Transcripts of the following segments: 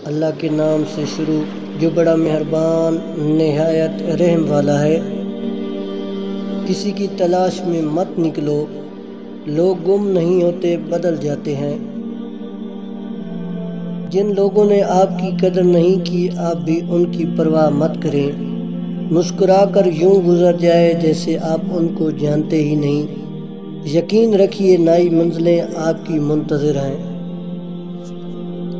اللہ کے نام سے شروع جو بڑا مہربان نہایت رحم والا ہے۔ کسی کی تلاش میں مت نکلو، لوگ گم نہیں ہوتے، بدل جاتے ہیں۔ جن لوگوں نے آپ کی قدر نہیں کی، آپ بھی ان کی پرواہ مت کریں۔ مسکرا کر یوں گزر جائے جیسے آپ ان کو جانتے ہی نہیں۔ یقین رکھیے نئی منزلیں آپ کی منتظر ہیں۔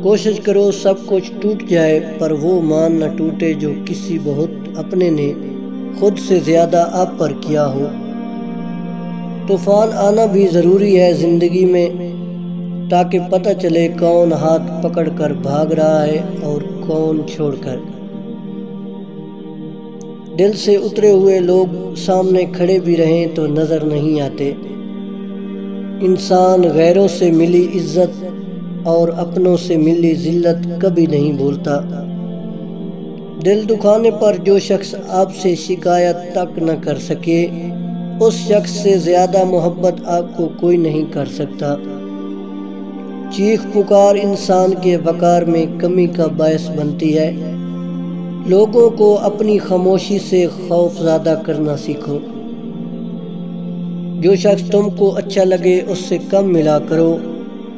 کوشش کرو سب کچھ ٹوٹ جائے، پر وہ مان نہ ٹوٹے جو کسی بہت اپنے نے خود سے زیادہ آپ پر کیا ہو۔ طوفان آنا بھی ضروری ہے زندگی میں، تاکہ پتہ چلے کون ہاتھ پکڑ کر بھاگ رہا ہے اور کون چھوڑ کر۔ دل سے اترے ہوئے لوگ سامنے کھڑے بھی رہیں تو نظر نہیں آتے۔ انسان غیروں سے ملی عزت اور اپنوں سے ملی ذلت کبھی نہیں بھولتا۔ دل دکھانے پر جو شخص آپ سے شکایت تک نہ کر سکے، اس شخص سے زیادہ محبت آپ کو کوئی نہیں کر سکتا۔ چیخ پکار انسان کے وقار میں کمی کا باعث بنتی ہے۔ لوگوں کو اپنی خاموشی سے خوف زدہ کرنا سیکھو۔ جو شخص تم کو اچھا لگے اس سے کم ملا کرو،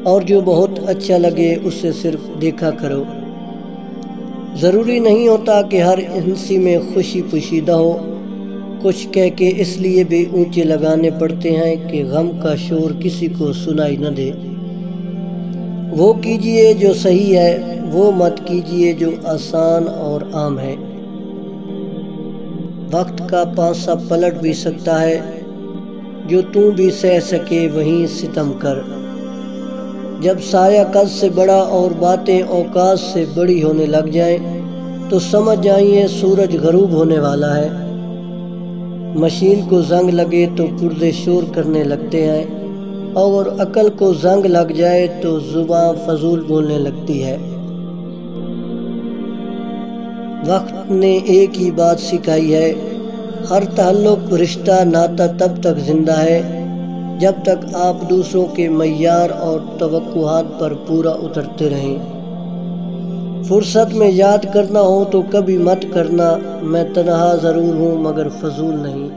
اور جو بہت اچھا لگے اس سے صرف دیکھا کرو۔ ضروری نہیں ہوتا کہ ہر ہنسی میں خوشی پوشیدہ ہو۔ کچھ کہہ کے اس لیے بھی اونچے لگانے پڑتے ہیں کہ غم کا شور کسی کو سنائی نہ دے۔ وہ کیجئے جو صحیح ہے، وہ مت کیجئے جو آسان اور عام ہے۔ وقت کا پانسہ پلٹ بھی سکتا ہے، جو تم بھی سہ سکے وہیں ستم کر۔ جب سایہ قد سے بڑا اور باتیں اوقات سے بڑی ہونے لگ جائیں تو سمجھ جائیے سورج غروب ہونے والا ہے۔ مشین کو زنگ لگے تو پرزے شور کرنے لگتے ہیں، اور عقل کو زنگ لگ جائے تو زبان فضول بولنے لگتی ہے۔ وقت نے ایک ہی بات سکھائی ہے، ہر تعلق رشتہ ناتا تب تک زندہ ہے جب تک آپ دوسروں کے معیار اور توقعات پر پورا اترتے رہیں۔ فرصت میں یاد کرنا ہو تو کبھی مت کرنا، میں تنہا ضرور ہوں مگر فضول نہیں۔